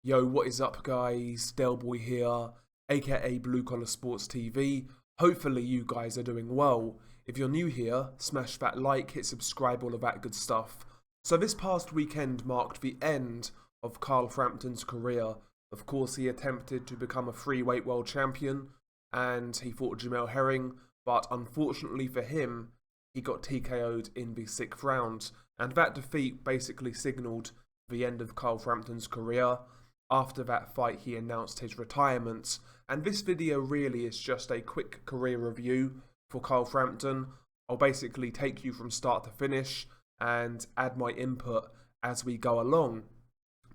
Yo, what is up, guys? Delboy here, aka Blue Collar Sports TV. Hopefully, you guys are doing well. If you're new here, smash that like, hit subscribe, all of that good stuff. So, this past weekend marked the end of Carl Frampton's career. Of course, he attempted to become a free-weight world champion and he fought Jamel Herring, but unfortunately for him, he got TKO'd in the 6th round. And that defeat basically signalled the end of Carl Frampton's career. After that fight, he announced his retirement, and this video really is just a quick career review for Carl Frampton. I'll basically take you from start to finish and add my input as we go along.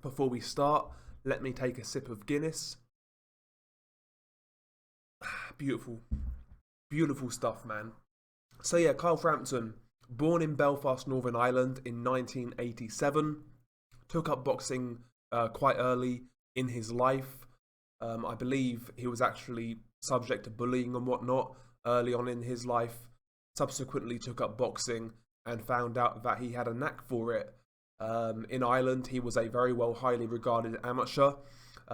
Before we start, let me take a sip of Guinness. Beautiful, beautiful stuff, man. So yeah, Carl Frampton, born in Belfast, Northern Ireland in 1987, took up boxing quite early in his life. I believe he was actually subject to bullying and whatnot early on in his life. Subsequently took up boxing and found out that he had a knack for it. In Ireland, he was a very highly regarded amateur.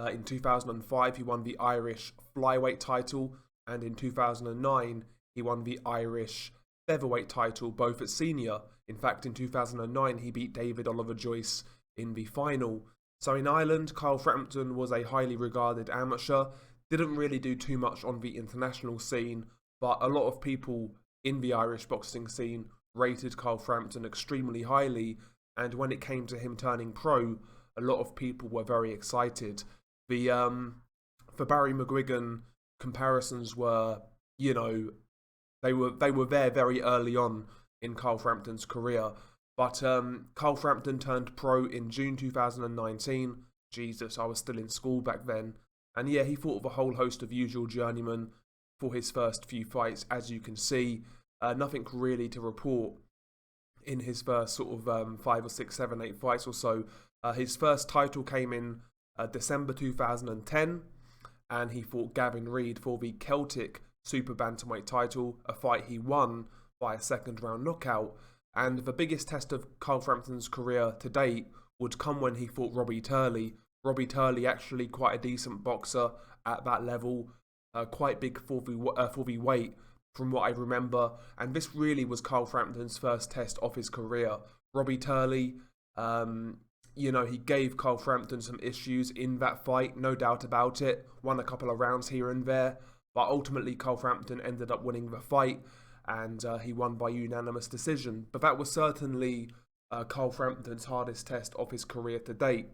In 2005, he won the Irish flyweight title, and in 2009, he won the Irish featherweight title, both at senior. In fact, in 2009, he beat David Oliver Joyce in the final. So in Ireland, Carl Frampton was a highly regarded amateur, didn't really do too much on the international scene, but a lot of people in the Irish boxing scene rated Carl Frampton extremely highly, and when it came to him turning pro, a lot of people were very excited. The for Barry McGuigan, comparisons were, they were there very early on in Carl Frampton's career. But Carl Frampton turned pro in June 2019. Jesus, I was still in school back then. And yeah, he fought with a whole host of usual journeymen for his first few fights. As you can see, nothing really to report in his first sort of 5 or 6, 7, 8 fights or so. His first title came in December 2010, and he fought Gavin Reed for the Celtic Super Bantamweight title, a fight he won by a second round knockout. And the biggest test of Carl Frampton's career to date would come when he fought Robbie Turley. Robbie Turley, actually quite a decent boxer at that level, quite big for the weight from what I remember. And this really was Carl Frampton's first test of his career. Robbie Turley, he gave Carl Frampton some issues in that fight, no doubt about it. Won a couple of rounds here and there, but ultimately Carl Frampton ended up winning the fight. And he won by unanimous decision. But that was certainly Carl Frampton's hardest test of his career to date.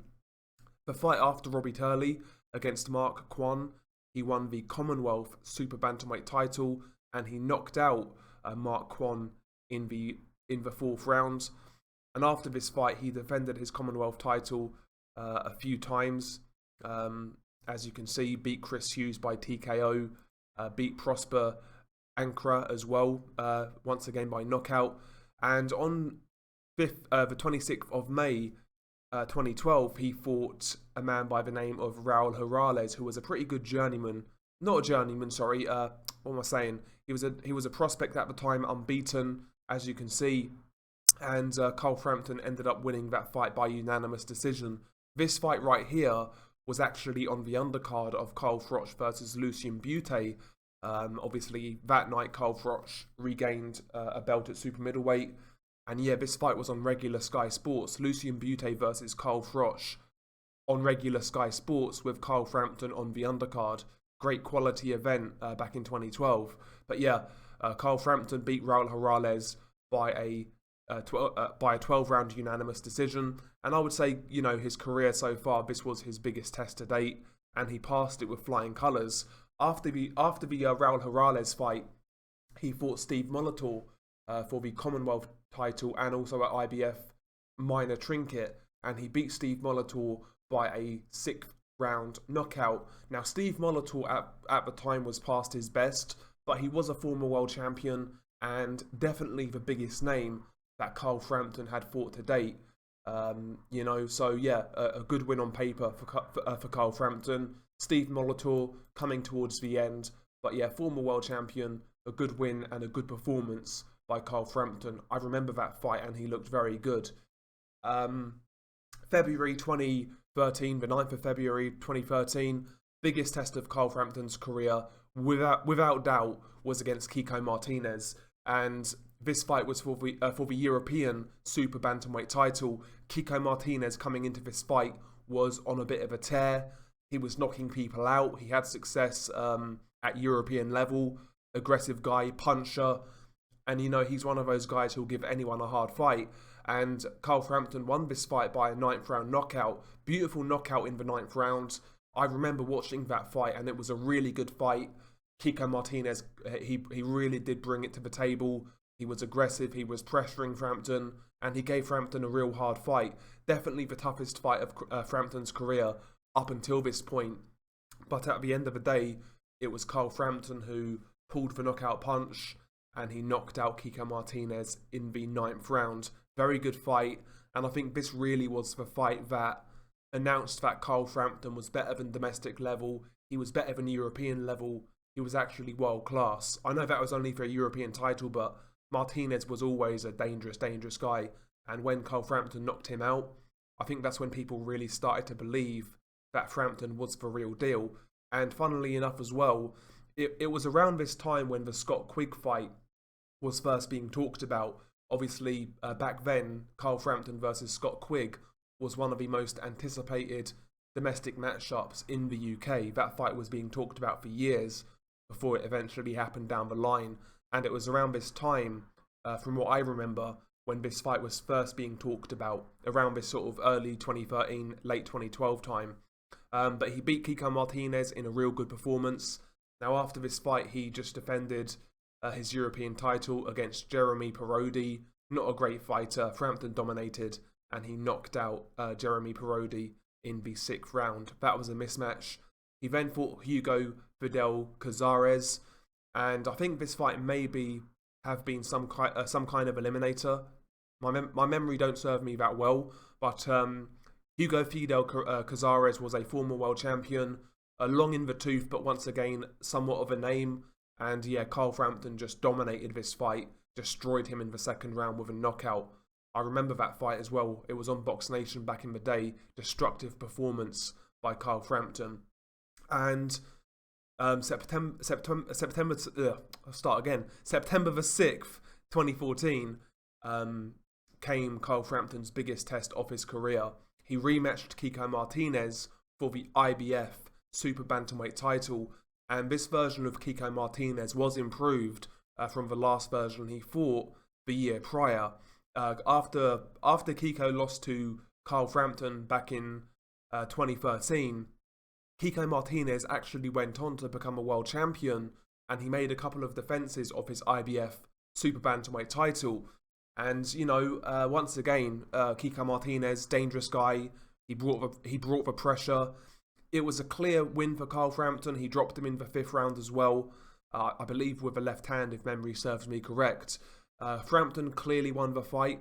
The fight after Robbie Turley against Mark Kwon, he won the Commonwealth Super Bantamweight title, and he knocked out Mark Kwon in the 4th round. And after this fight, he defended his Commonwealth title a few times. As you can see, beat Chris Hughes by TKO, beat Prosper Ankara as well, once again by knockout. And on the 26th of May 2012, he fought a man by the name of Raul Morales, who was a pretty good journeyman. Not a journeyman, sorry. What am I saying? He was a prospect at the time, unbeaten, as you can see. And Carl Frampton ended up winning that fight by unanimous decision. This fight right here was actually on the undercard of Carl Froch versus Lucien Butte. Obviously, that night, Carl Froch regained a belt at super middleweight. And yeah, this fight was on regular Sky Sports. Lucien Butte versus Carl Froch on regular Sky Sports with Carl Frampton on the undercard. Great quality event back in 2012. But yeah, Carl Frampton beat Raul Morales by a 12-round unanimous decision. And I would say, his career so far, this was his biggest test to date. And he passed it with flying colours. After the Raul Morales fight, he fought Steve Molitor for the Commonwealth title and also at IBF minor trinket, and he beat Steve Molitor by a 6th round knockout. Now, Steve Molitor at the time was past his best, but he was a former world champion and definitely the biggest name that Carl Frampton had fought to date. So yeah, a good win on paper for Carl Frampton. Steve Molitor coming towards the end, but yeah, former world champion, a good win and a good performance by Carl Frampton. I remember that fight and he looked very good. February the 9th of February 2013. Biggest test of Carl Frampton's career, without doubt, was against Kiko Martinez. And this fight was for the European Super Bantamweight title. Kiko Martinez, coming into this fight, was on a bit of a tear. He was knocking people out. He had success at European level. Aggressive guy, puncher. And, he's one of those guys who'll give anyone a hard fight. And Carl Frampton won this fight by a 9th round knockout. Beautiful knockout in the 9th round. I remember watching that fight, and it was a really good fight. Kiko Martinez, he really did bring it to the table. He was aggressive, he was pressuring Frampton, and he gave Frampton a real hard fight. Definitely the toughest fight of Frampton's career up until this point. But at the end of the day, it was Carl Frampton who pulled the knockout punch, and he knocked out Kiko Martinez in the 9th round. Very good fight, and I think this really was the fight that announced that Carl Frampton was better than domestic level, he was better than European level, he was actually world class. I know that was only for a European title, but Martinez was always a dangerous, dangerous guy, and when Carl Frampton knocked him out, I think that's when people really started to believe that Frampton was the real deal. And funnily enough as well, it was around this time when the Scott Quigg fight was first being talked about. Obviously, back then, Carl Frampton versus Scott Quigg was one of the most anticipated domestic matchups in the UK. That fight was being talked about for years before it eventually happened down the line. And it was around this time, from what I remember, when this fight was first being talked about, around this sort of early 2013, late 2012 time. But he beat Kiko Martinez in a real good performance. Now, after this fight, he just defended his European title against Jeremy Parodi. Not a great fighter. Frampton dominated, and he knocked out Jeremy Parodi in the 6th round. That was a mismatch. He then fought Hugo Fidel Cazares, and I think this fight maybe have been some kind of eliminator. My memory don't serve me that well, but Hugo Fidel Cazares was a former world champion, long in the tooth, but once again somewhat of a name. And yeah, Carl Frampton just dominated this fight, destroyed him in the 2nd round with a knockout. I remember that fight as well. It was on Box Nation back in the day. Destructive performance by Carl Frampton. And September the 6th, 2014, came Carl Frampton's biggest test of his career. He rematched Kiko Martinez for the IBF Super Bantamweight title, and this version of Kiko Martinez was improved from the last version he fought the year prior. After Kiko lost to Carl Frampton back in 2013, Kiko Martinez actually went on to become a world champion, and he made a couple of defenses of his IBF Super Bantamweight title. And once again, Kiko Martinez, dangerous guy. He brought the pressure. It was a clear win for Carl Frampton. He dropped him in the 5th round as well, I believe with a left hand, if memory serves me correct. Frampton clearly won the fight,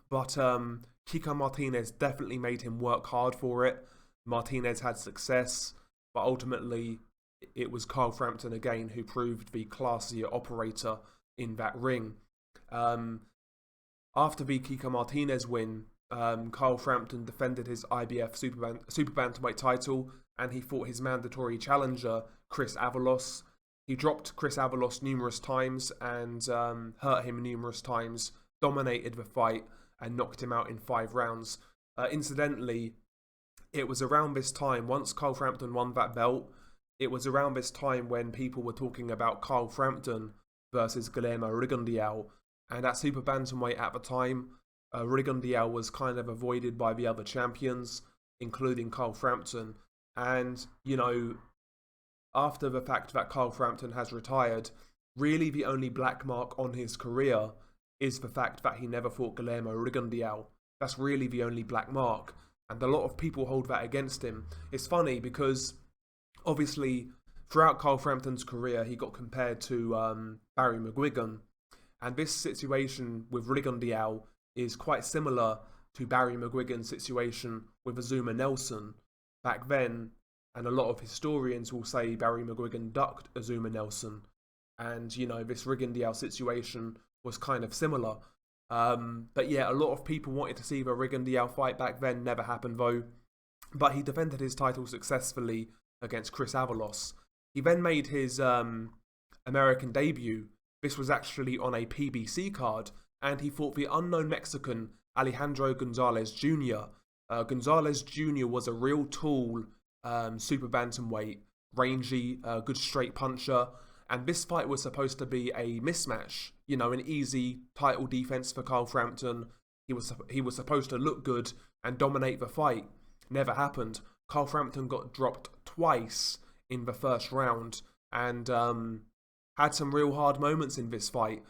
but Kiko Martinez definitely made him work hard for it. Martinez had success, but ultimately it was Carl Frampton again who proved the classier operator in that ring. After the Kiko Martinez win, Carl Frampton defended his IBF Super Bantamweight title, and he fought his mandatory challenger, Chris Avalos. He dropped Chris Avalos numerous times and hurt him numerous times, dominated the fight, and knocked him out in 5 rounds. Incidentally, it was around this time, once Carl Frampton won that belt, it was around this time when people were talking about Carl Frampton versus Guillermo Rigondeaux. And at Super Bantamweight at the time, Rigondeaux was kind of avoided by the other champions, including Carl Frampton. And, after the fact that Carl Frampton has retired, really the only black mark on his career is the fact that he never fought Guillermo Rigondeaux. That's really the only black mark. And a lot of people hold that against him. It's funny because, obviously, throughout Carl Frampton's career, he got compared to Barry McGuigan. And this situation with Rigondeaux is quite similar to Barry McGuigan's situation with Azuma Nelson back then. And a lot of historians will say Barry McGuigan ducked Azuma Nelson. And, this Rigondeaux situation was kind of similar. But yeah, a lot of people wanted to see the Rigondeaux fight back then. Never happened though. but he defended his title successfully against Chris Avalos. He then made his American debut. This was actually on a PBC card, and he fought the unknown Mexican Alejandro Gonzalez Jr. Gonzalez Jr. was a real tall super bantamweight, rangy, good straight puncher, and this fight was supposed to be a mismatch, you know, an easy title defense for Carl Frampton. He was supposed to look good and dominate the fight. Never happened. Carl Frampton got dropped twice in the first round and had some real hard moments in this fight.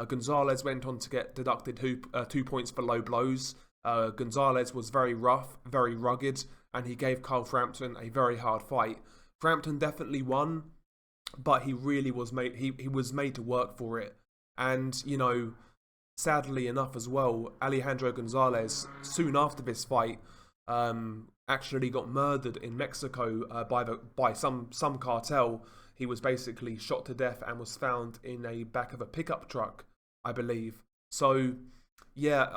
Gonzalez went on to get deducted 2 points for low blows. Gonzalez was very rough, very rugged, and he gave Carl Frampton a very hard fight. Frampton definitely won, but he really was made. He was made to work for it, and you know, sadly enough as well, Alejandro Gonzalez soon after this fight actually got murdered in Mexico by some cartel. He was basically shot to death and was found in a back of a pickup truck, I believe. So, yeah,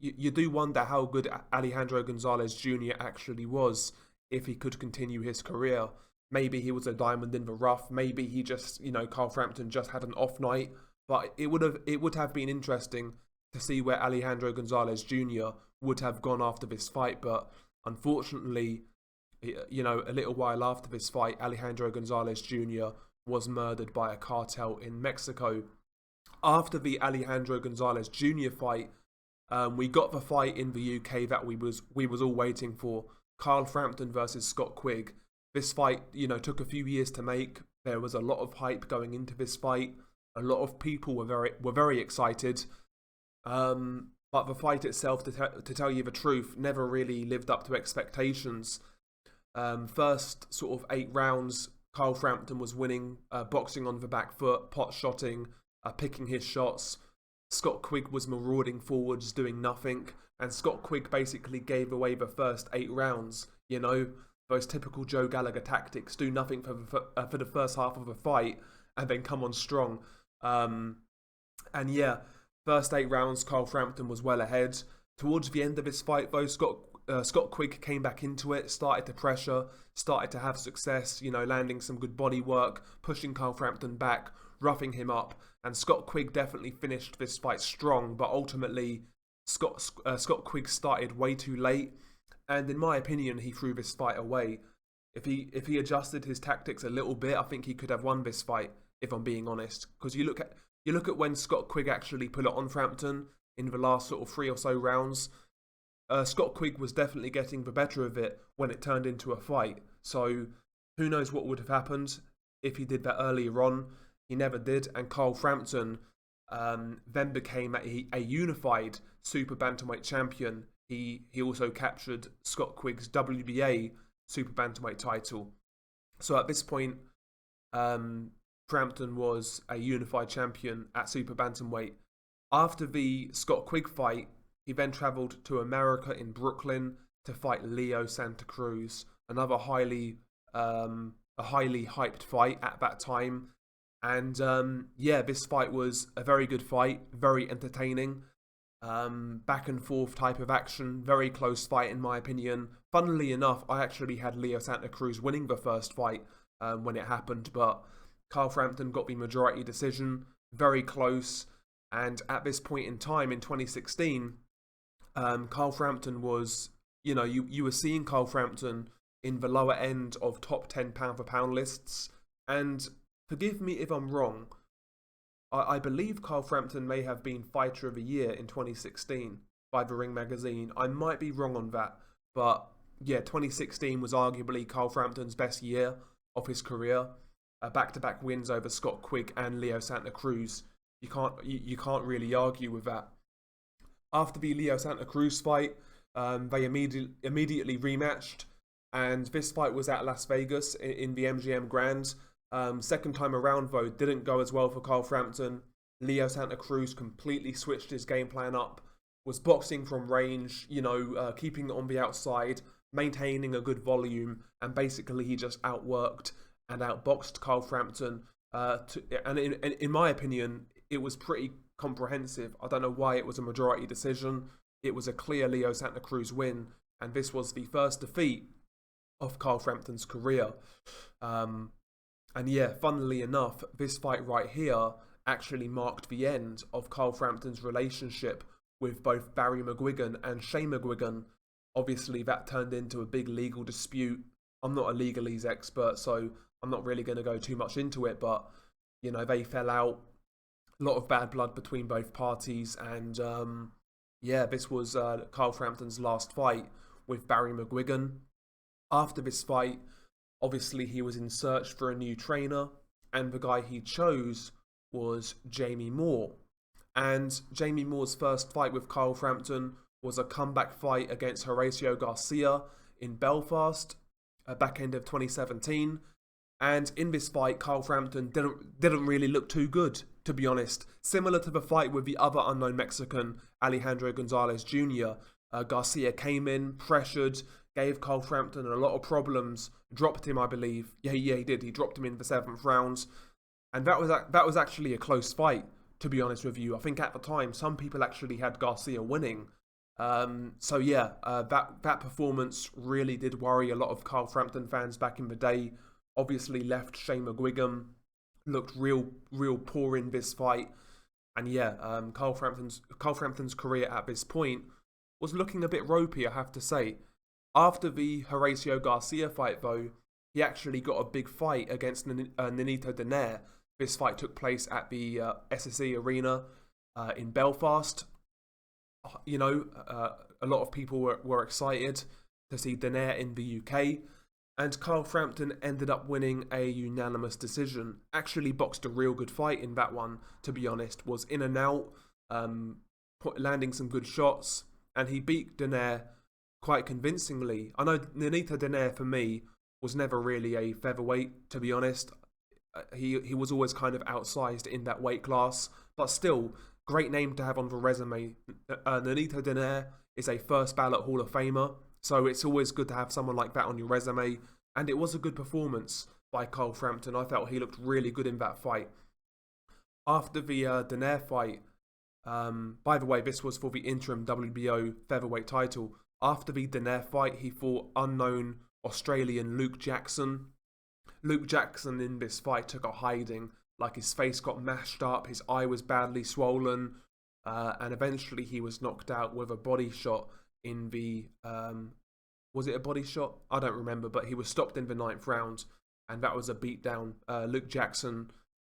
you do wonder how good Alejandro Gonzalez Jr. actually was if he could continue his career. Maybe he was a diamond in the rough. Maybe he just, you know, Carl Frampton just had an off night. But it would have been interesting to see where Alejandro Gonzalez Jr. would have gone after this fight. But unfortunately, you know, a little while after this fight, Alejandro Gonzalez Jr. was murdered by a cartel in Mexico. After the Alejandro Gonzalez Jr. fight, we got the fight in the UK that we was all waiting for. Carl Frampton versus Scott Quigg. This fight, you know, took a few years to make. There was a lot of hype going into this fight. A lot of people were very excited. But the fight itself, to tell you the truth, never really lived up to expectations. First sort of 8 rounds, Carl Frampton was winning, boxing on the back foot, pot-shotting, picking his shots. Scott Quigg was marauding forwards, doing nothing, and Scott Quigg basically gave away the first 8 rounds. You know, those typical Joe Gallagher tactics: do nothing for the first half of a fight, and then come on strong. And yeah, first 8 rounds, Carl Frampton was well ahead. Towards the end of his fight, though, Scott Quigg came back into it, started to pressure, started to have success, you know, landing some good body work, pushing Carl Frampton back, roughing him up, and Scott Quigg definitely finished this fight strong, but ultimately Scott Quigg started way too late, and in my opinion, he threw this fight away. If he adjusted his tactics a little bit, I think he could have won this fight, if I'm being honest, because you look at when Scott Quigg actually put it on Frampton in the last sort of 3 or so rounds. Scott Quigg was definitely getting the better of it when it turned into a fight. So who knows what would have happened if he did that earlier on. He never did, and Carl Frampton then became a unified super bantamweight champion. He also captured Scott Quigg's WBA super bantamweight title. So at this point, Frampton was a unified champion at super bantamweight. After the Scott Quigg fight, he then travelled to America in Brooklyn to fight Leo Santa Cruz, another highly hyped fight at that time. And yeah, this fight was a very good fight, very entertaining, back and forth type of action, very close fight in my opinion. Funnily enough, I actually had Leo Santa Cruz winning the first fight when it happened, but Carl Frampton got the majority decision, very close. And at this point in time, in 2016, Carl Frampton was, you know, you were seeing Carl Frampton in the lower end of top 10 pound for pound lists. And forgive me if I'm wrong, I believe Carl Frampton may have been Fighter of the Year in 2016 by the Ring magazine. I might be wrong on that, but yeah, 2016 was arguably Carl Frampton's best year of his career. Back-to-back wins over Scott Quigg and Leo Santa Cruz. You can't really argue with that. After the Leo Santa Cruz fight, they immediately rematched, and this fight was at Las Vegas in the MGM Grand. Second time around, though, didn't go as well for Carl Frampton. Leo Santa Cruz completely switched his game plan up, was boxing from range, you know, keeping it on the outside, maintaining a good volume, and basically he just outworked and outboxed Carl Frampton. And in my opinion, it was pretty comprehensive. I don't know why it was a majority decision. It was a clear Leo Santa Cruz win, and this was the first defeat of Carl Frampton's career. Um, and yeah, funnily enough, this fight right here actually marked the end of Carl Frampton's relationship with both Barry McGuigan and Shane McGuigan. Obviously, that turned into a big legal dispute. I'm not a legalese expert, so I'm not really going to go too much into it, but, you know, they fell out. A lot of bad blood between both parties, and yeah, this was Carl Frampton's last fight with Barry McGuigan. After this fight, obviously he was in search for a new trainer, and the guy he chose was Jamie Moore. And Jamie Moore's first fight with Carl Frampton was a comeback fight against Horacio Garcia in Belfast, back end of 2017. And in this fight, Carl Frampton didn't really look too good, to be honest. Similar to the fight with the other unknown Mexican, Alejandro Gonzalez Jr., Garcia came in, pressured, gave Carl Frampton a lot of problems, dropped him, I believe. Yeah, he did. He dropped him in the 7th round. And that was actually a close fight, to be honest with you. I think at the time, some people actually had Garcia winning. So yeah, that performance really did worry a lot of Carl Frampton fans back in the day. Obviously left Shane McGuigan, looked real poor in this fight. And yeah, Carl Frampton's career at this point was looking a bit ropey, I have to say. After the Horacio Garcia fight, though, he actually got a big fight against Nonito Donaire. This fight took place at the SSE Arena in Belfast. You know, a lot of people were excited to see Donaire in the UK. And Carl Frampton ended up winning a unanimous decision. Actually boxed a real good fight in that one, to be honest. Was in and out, landing some good shots. And he beat Donaire quite convincingly. I know Nonito Donaire, for me, was never really a featherweight, to be honest. He was always kind of outsized in that weight class. But still, great name to have on the resume. Nonito Donaire is a first ballot Hall of Famer. So it's always good to have someone like that on your resume. And it was a good performance by Carl Frampton. I felt he looked really good in that fight. After the Donaire fight, by the way, this was for the interim WBO featherweight title. After the Donaire fight, he fought unknown Australian Luke Jackson. Luke Jackson in this fight took a hiding. Like, his face got mashed up, his eye was badly swollen, and eventually he was knocked out with a body shot in the, was it a body shot? I don't remember, but he was stopped in the 9th round, and that was a beatdown. Luke Jackson,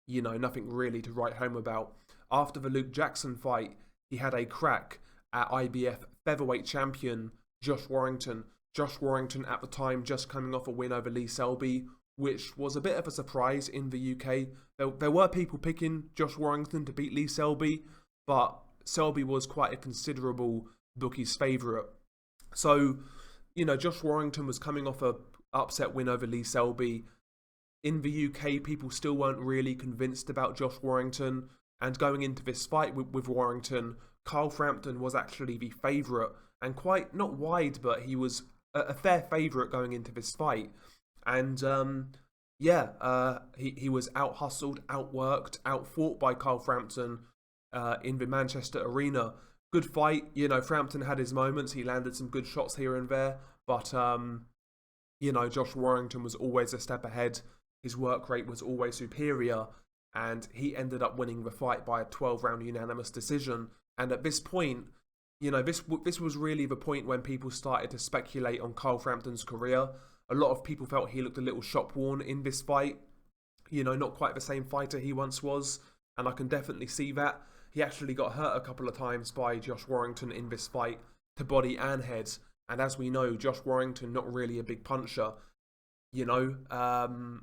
you know, nothing really to write home about. After the Luke Jackson fight, he had a crack at IBF featherweight champion Josh Warrington. Josh Warrington at the time just coming off a win over Lee Selby, which was a bit of a surprise in the UK. There were people picking Josh Warrington to beat Lee Selby, but Selby was quite a considerable bookie's favourite. So, you know, Josh Warrington was coming off a upset win over Lee Selby. In the UK, people still weren't really convinced about Josh Warrington. And going into this fight with Warrington, Carl Frampton was actually the favourite. And quite, not wide, but he was a fair favourite going into this fight. And he was out-hustled, outworked, outfought by Carl Frampton in the Manchester Arena. Good fight. You know, Frampton had his moments. He landed some good shots here and there. But, you know, Josh Warrington was always a step ahead. His work rate was always superior. And he ended up winning the fight by a 12-round unanimous decision. And at this point, you know, this was really the point when people started to speculate on Carl Frampton's career. A lot of people felt he looked a little shop-worn in this fight. You know, not quite the same fighter he once was. And I can definitely see that. He actually got hurt a couple of times by Josh Warrington in this fight, to body and head. And as we know, Josh Warrington, not really a big puncher. You know,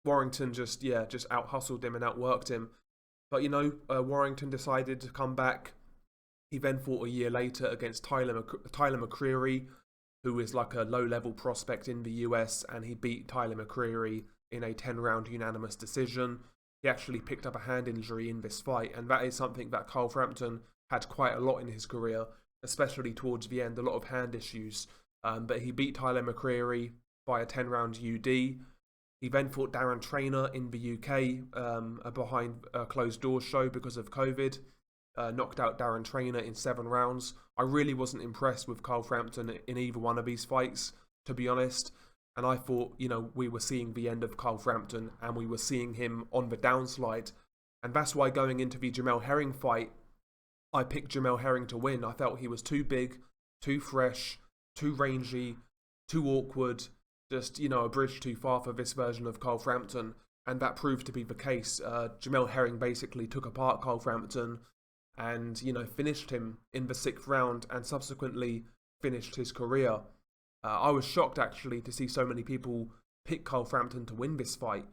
Warrington just out-hustled him and outworked him. But, you know, Warrington decided to come back. He then fought a year later against Tyler McCreary, who is like a low-level prospect in the US, and he beat Tyler McCreary in a 10-round unanimous decision. He actually picked up a hand injury in this fight, and that is something that Carl Frampton had quite a lot in his career, especially towards the end, a lot of hand issues. But he beat Tyler McCreary by a 10-round UD. He then fought Darren Traynor in the UK behind a closed-doors show because of COVID. Knocked out Darren Traynor in 7 rounds. I really wasn't impressed with Carl Frampton in either one of these fights. to be honest. And I thought, we were seeing the end of Carl Frampton and we were seeing him on the downslide. And that's why going into the Jamel Herring fight, I picked Jamel Herring to win. I felt he was too big, too fresh, too rangy, too awkward, just, a bridge too far for this version of Carl Frampton. And that proved to be the case. Jamel Herring basically took apart Carl Frampton and, finished him in the 6th round and subsequently finished his career. I was shocked, actually, to see so many people pick Carl Frampton to win this fight,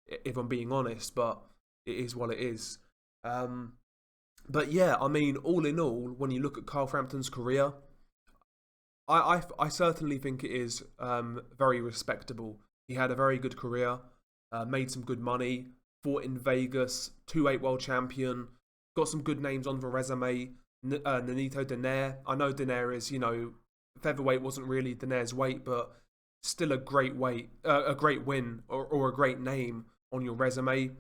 if I'm being honest, but it is what it is. But yeah, I mean, all in all, when you look at Carl Frampton's career, I certainly think it is very respectable. He had a very good career, made some good money, fought in Vegas, 2-8 world champion, got some good names on the resume. Nonito Donaire. I know Donaire is, featherweight wasn't really Donaire's weight, but still a great weight, a great win or a great name on your resume.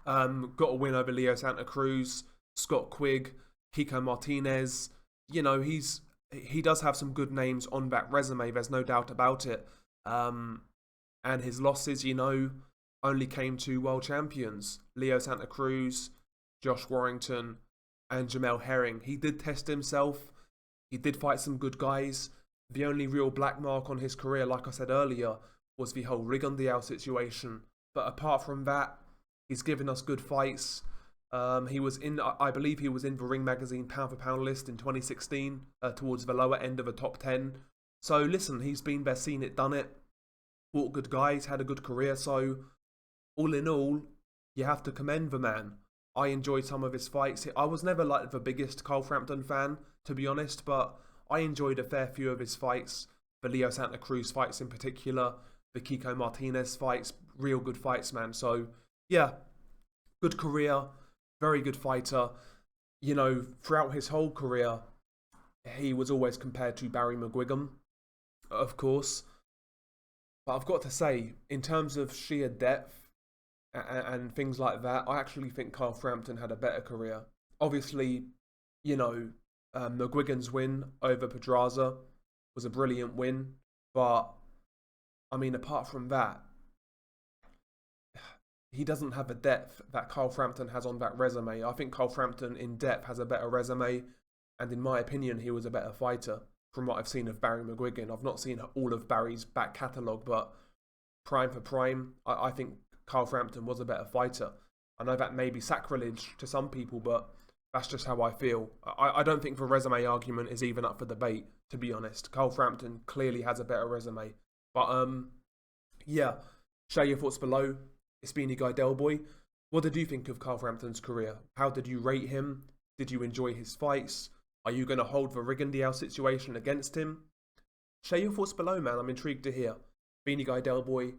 Got a win over Leo Santa Cruz, Scott Quigg, Kiko Martinez. He does have some good names on that resume. There's no doubt about it. And his losses, only came to world champions: Leo Santa Cruz, Josh Warrington, and Jamel Herring. He did test himself. He did fight some good guys. The only real black mark on his career, like I said earlier, was the whole Rigondeaux situation. But apart from that, he's given us good fights. He was I believe he was in the Ring Magazine pound for pound list in 2016, towards the lower end of the top 10. So listen, he's been there, seen it, done it. Fought good guys, had a good career. So all in all, you have to commend the man. I enjoyed some of his fights. I was never like the biggest Carl Frampton fan, to be honest, but I enjoyed a fair few of his fights. The Leo Santa Cruz fights in particular, the Kiko Martinez fights, real good fights, man. So yeah, good career, very good fighter. Throughout his whole career, he was always compared to Barry McGuigan, of course. But I've got to say, in terms of sheer depth and things like that, I actually think Carl Frampton had a better career. Obviously, McGuigan's win over Pedraza was a brilliant win, but I mean, apart from that, he doesn't have the depth that Carl Frampton has on that resume. I think Carl Frampton in depth has a better resume, and in my opinion, he was a better fighter from what I've seen of Barry McGuigan. I've not seen all of Barry's back catalogue, but prime for prime, I think Carl Frampton was a better fighter. I know that may be sacrilege to some people, but that's just how I feel. I don't think the resume argument is even up for debate, to be honest. Carl Frampton clearly has a better resume. But, yeah, share your thoughts below. It's been your guy Delboy. What did you think of Carl Frampton's career? How did you rate him? Did you enjoy his fights? Are you going to hold the Rigondeaux situation against him? Share your thoughts below, man. I'm intrigued to hear. Been your guy Delboy.